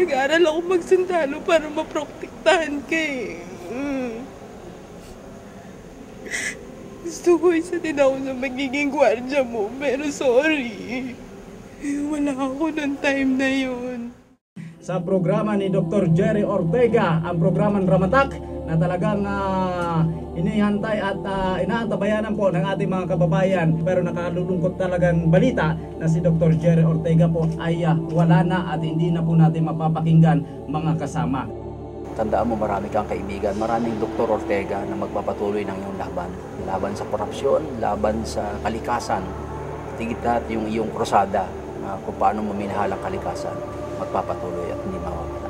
Nag-aaral ako magsundalo para maprotektahan ka eh. Gusto ko isa din ako na magiging gwardya mo, pero sorry. Wala ako ng time na yun. Sa programa ni Dr. Jerry Ortega, ang programang Ramatak, na talagang inihantay at inaantabayanan po ng ating mga kababayan. Pero nakalulungkot talagang balita na si Dr. Jerry Ortega po ay wala na at hindi na po natin mapapakinggan mga kasama. Tandaan mo, marami kang kaibigan, maraming Dr. Ortega na magpapatuloy ng iyong laban. Laban sa korupsyon, laban sa kalikasan. Tigit lahat yung iyong krusada na kung paano maminahal ang kalikasan, magpapatuloy at hindi mawawala.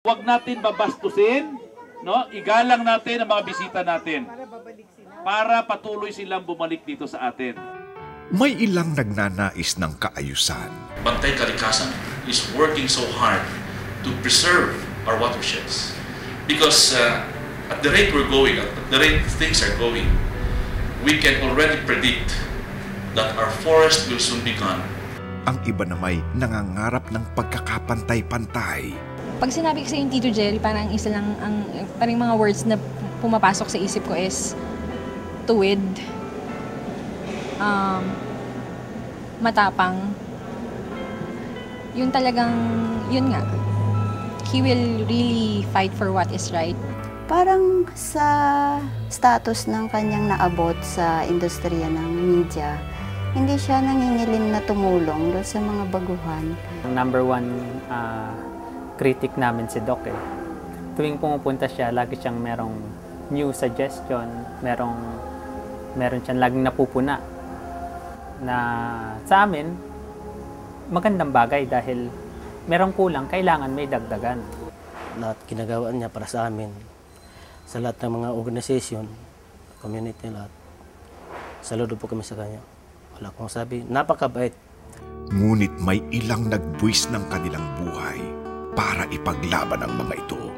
Huwag natin babastusin, no? Igalang natin ang mga bisita natin para patuloy silang bumalik dito sa atin. May ilang nagnanais ng kaayusan. Bantay Kalikasan is working so hard to preserve our watersheds because at the rate we're going, at the rate things are going, we can already predict that our forest will soon be gone. Ang iba namay nangangarap ng pagkakapantay-pantay. Pag sinabi ko sa yung Tito Jerry, parang isa lang, parang mga words na pumapasok sa isip ko is tuwid, matapang. Yung talagang, yun nga, he will really fight for what is right. Parang sa status ng kanyang naabot sa industriya ng media, hindi siya nangingilim na tumulong doon sa mga baguhan. Ang number one critic namin si Doc eh. Tuwing pumupunta siya, lagi siyang merong new suggestion, meron siyang laging napupuna na sa amin, magandang bagay dahil merong kulang, kailangan may dagdagan. Lahat ginagawa niya para sa amin, sa lahat ng mga organisasyon, community, lahat. Saludo po kami sa kanya. Wala akong sabi, napakabait. Ngunit may ilang nagbuwis ng kanilang buhay para ipaglaban ang mga ito.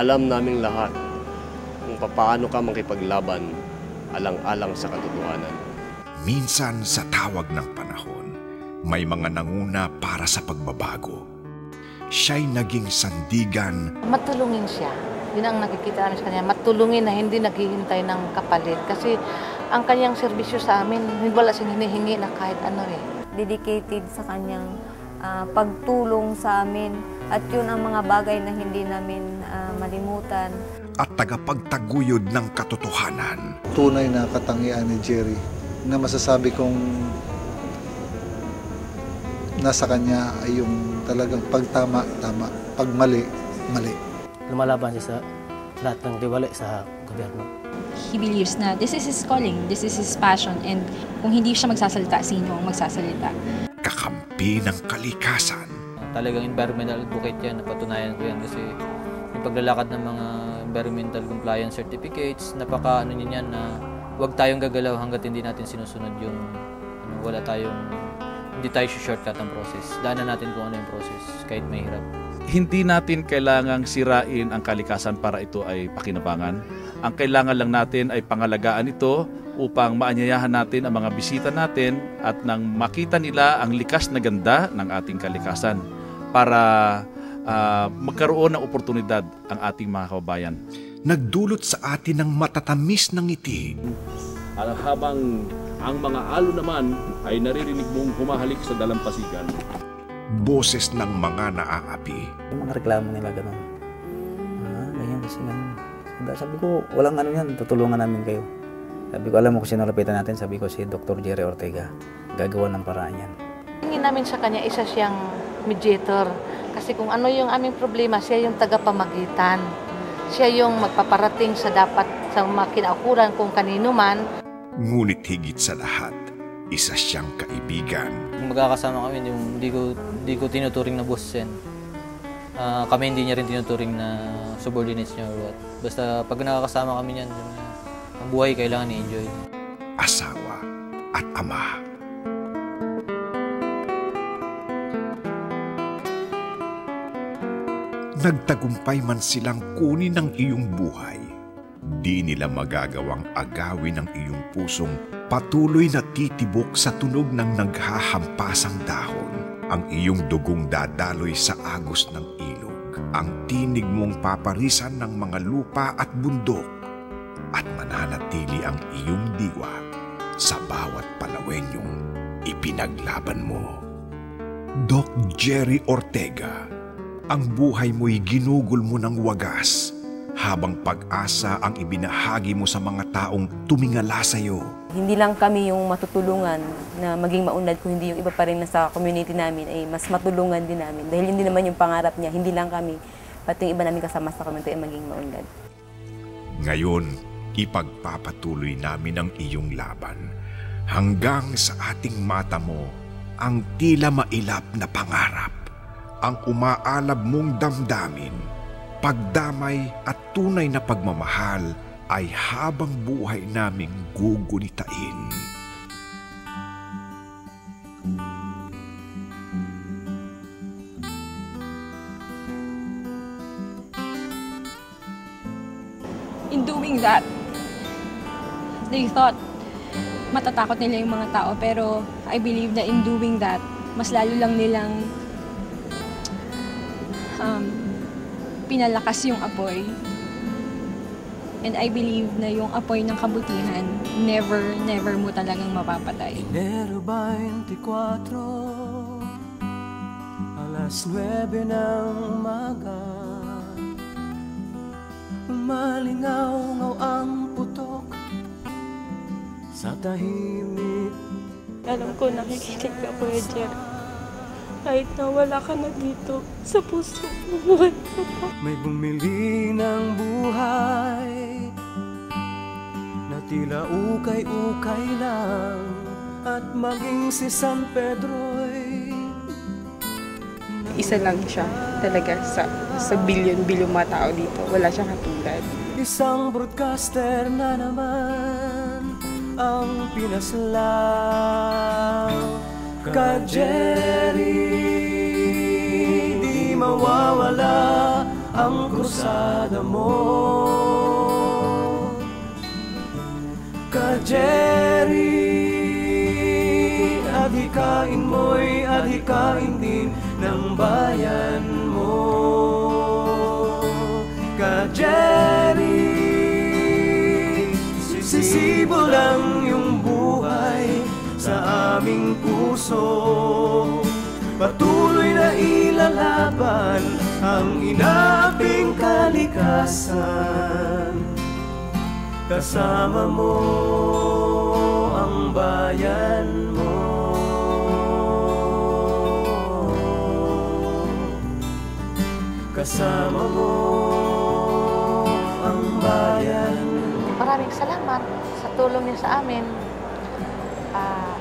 Alam naming lahat kung paano ka makipaglaban alang-alang sa katotohanan. Minsan sa tawag ng panahon, may mga nanguna para sa pagbabago. Siya'y naging sandigan. Matulungin siya. Yun ang nakikita namin sa kanya. Matulungin na hindi naghihintay ng kapalit. Kasi ang kanyang serbisyo sa amin, wala siyang hinihingi na kahit ano eh. Dedicated sa kanyang pagtulong sa amin. At yun ang mga bagay na hindi namin malimutan. At tagapagtaguyod ng katotohanan. Tunay na katangian ni Jerry na masasabi kong nasa kanya ay yung talagang pagtama, tama, pagmali, mali. Lumalaban siya sa lahat ng diwali sa gobyerno. He believes na this is his calling, this is his passion, and kung hindi siya magsasalita, sino ang magsasalita? Kakampi ng kalikasan. Talagang environmental advocate yan, napatunayan ko yan kasi yung paglalakad ng mga environmental compliance certificates, napaka-ano niyan na huwag tayong gagalaw hanggat hindi natin sinusunod yung hindi tayo shortcut ang process. Daanan natin kung ano yung process, kahit mahirap. Hindi natin kailangang sirain ang kalikasan para ito ay pakinabangan. Ang kailangan lang natin ay pangalagaan ito upang maanyayahan natin ang mga bisita natin at nang makita nila ang likas na ganda ng ating kalikasan para magkaroon ng oportunidad ang ating mga kababayan. Nagdulot sa atin ng matatamis ng ngiti. Habang ang mga alon naman ay naririnig mong humahalik sa dalampasigan. Boses ng mga naaapi. Yung mga reklamo nila gano'n. Ganyan kasi ganyan. Sabi ko, walang ano yan, tutulungan namin kayo. Sabi ko, alam mo kung sino lapitan natin? Sabi ko, si Dr. Jerry Ortega. Gagawa ng paraan yan. Tingin namin sa kanya, isa siyang mediator. Kasi kung ano yung aming problema, siya yung tagapamagitan. Siya yung magpaparating sa dapat sa mga kinaukulan kung kanino man. Ngunit higit sa lahat, isa siyang kaibigan. Kung magkakasama kami, hindi ko tinuturing na boss yan. Kami hindi niya rin tinuturing na subordinates niya or what. Basta pag nakakasama kami niyan, ang buhay kailangan i-enjoy. Asawa at ama. Nagtagumpay man silang kunin ang iyong buhay, Di nila magagawang agawin ang iyong pusong patuloy na titibok sa tunog ng naghahampasang dahon. Ang iyong dugong dadaloy sa agos ng ilog. Ang tinig mong paparisan ng mga lupa at bundok. At mananatili ang iyong diwa sa bawat palawenyong ipinaglaban mo. Doc Jerry Ortega, ang buhay mo'y ginugol mo ng wagas habang pag-asa ang ibinahagi mo sa mga taong tumingala sa iyo. Hindi lang kami yung matutulungan na maging maunlad, kung hindi yung iba pa rin na sa community namin ay mas matulungan din namin. Dahil hindi naman yung pangarap niya, hindi lang kami, pati yung iba namin kasama sa community ay maging maunlad. Ngayon, ipagpapatuloy namin ang iyong laban hanggang sa ating mata mo ang tila mailap na pangarap, ang umaalab mong damdamin, pagdamay at tunay na pagmamahal ay habang buhay naming gugunitain. In doing that, they thought matatakot nila yung mga tao, pero I believe na in doing that, mas lalo lang nilang pinalakas yung apoy. And I believe na yung apoy ng kabutihan, never mo talagang mapapatay. Enero 24, alas 9 ng umaga, malingaw-ngaw ang putok sa tahimik. Alam ko nakikinig ka, Kuya Jer. Kahit na wala ka na dito, sa puso mo, buhay ka pa. May bumili ng buhay na tila ukay-ukay lang, at maging si San Pedro'y isa lang siya talaga sa bilyon-bilyon mga tao dito. Wala siyang katulad. Isang broadcaster na naman ang pinaslaw. Ka Jerry, di mawawala ang krusada mo. Ka Jerry, adhikain mo'y adhikain din ng bayan mo. Ka Jerry, sisibo lang yung buhay sa aming puso. Patuloy na ilalaban ang inaping kalikasan. Kasama mo ang bayan mo. Kasama mo ang bayan. Maraming salamat sa tulong niya sa amin.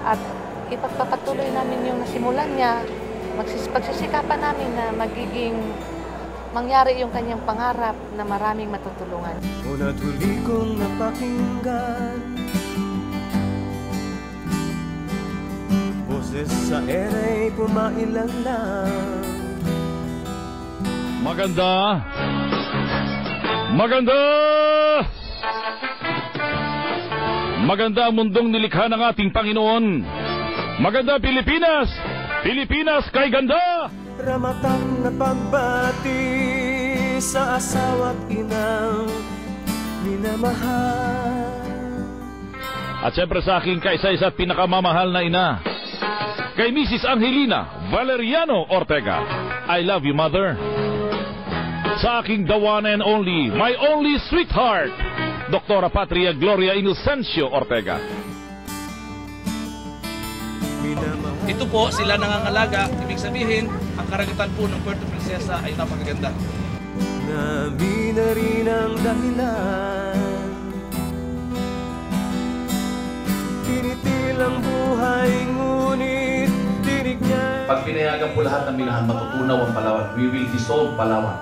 At ipagpapatuloy namin yung nasimulan niya. Pagsisikapan namin na mangyari yung kanyang pangarap na maraming matutulungan. Una't huli kong napakinggan boses sa era'y pumailan lang. Maganda! Maganda! Maganda ang mundong nilikha ng ating Panginoon. Maganda Pilipinas! Pilipinas kay ganda! Ramatang na pagbati sa asawa't inang minamahal. At siyempre sa aking kaisa-isa at pinakamamahal na ina, kay Mrs. Angelina Valeriano Ortega. I love you, Mother. Sa aking the one and only, my only sweetheart, Doktora Patria Gloria Inocencio Ortega. Ito po, sila nangangalaga. Ibig sabihin, ang karagatan po ng Puerto Princesa ay napakaganda. Namin na rin ang dahilan, tinitil ang buhay, ngunit tinig niya. Pag pinayagan po lahat ng minahan, matutunaw ang Palawan. We will dissolve Palawan.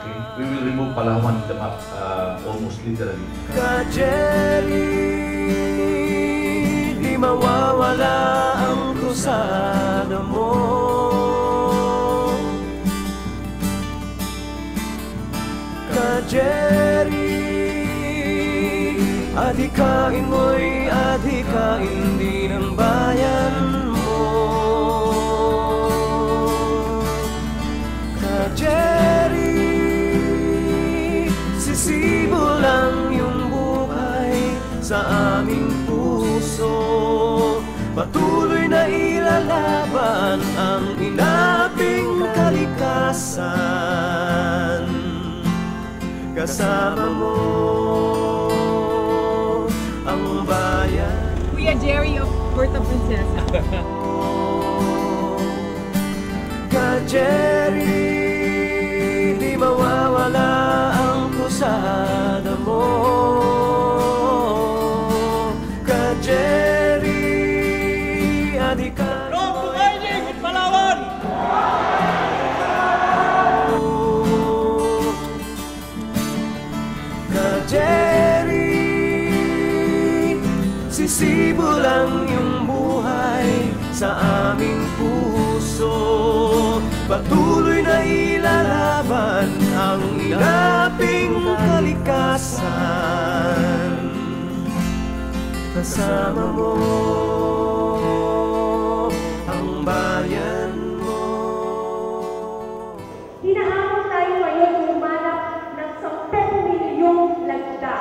Okay? We will remove Palawan in the map, almost literally. Ka Jerry, di mawawala ang krusada mo. Ka Jerry, Adhikain mo'y adhikain din ang bayan mo. Ka-Jerry, sisibo lang yung buhay sa aming puso. Patuloy na ilalaban ang inaping kalikasan. Kasama mo ang bayan. Kuya Jerry of Puerto Princesa. Ka-Jerry, di mawawala ang krusada mo. Ka-Jerry, adhikain. Long Fighting in Palawan! Ka-Jerry, sisibo lang yung buhay sa aming puso. Patuloy na ilalaban ang inaping kalikasan. Kasama mo ang bayan mo. Hinahamon tayo ngayon humanap ng 10 milyong lagda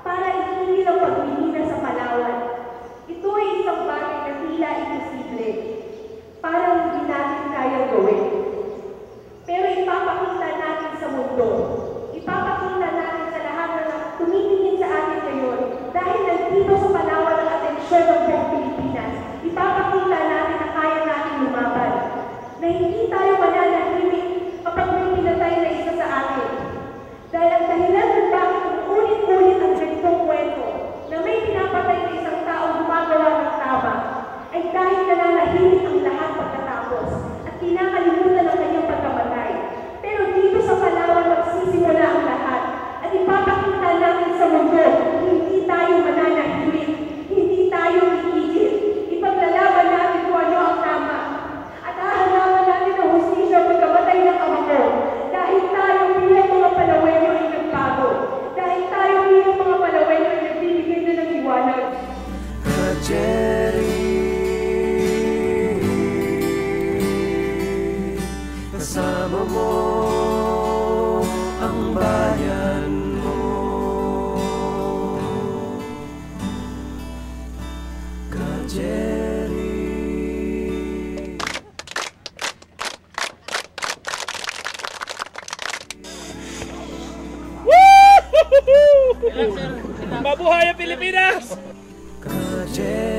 para itigil ang pagmimina sa Palawan. Ito ay isang bagay na tila imposible. Parang hindi natin kaya gawin. Pero ipapakita natin sa mundo. Ipapakita natin sa lahat na tumitingin sa atin ngayon dahil nandito sa Palawan ang atensyon ng buong Pilipinas. Ipapakita natin na kaya natin lumaban. Na hindi tayo mananahimik kapag may pinatay na isa sa atin. Dahil ang dahilan ng bakit ulit-ulit ang ganitong kwento na may pinapatay na isang taong gumagawa ng tama ay dahil nananahimik ang lahat pagkatapos at kinakalimutan ang kanyang pagkamatay. Pero dito sa Palawan magsisimula ang lahat at ipapakita natin sa mundo hindi tayo mananahimik, hindi tayo titigil. Ipaglalaban natin kung ano ang tama at hahanapan natin ang hustisya pagkamatay ng ama ko dahil tayo bilang mga Palawenyo ay nagbago. Dahil tayo bilang mga Palawenyo ay nagbibigay na ng liwanag. Ka-Jerry, kasama mo ang bayan mo. Ka-Jerry. Mabuhay ang Pilipinas! Ka-Jerry.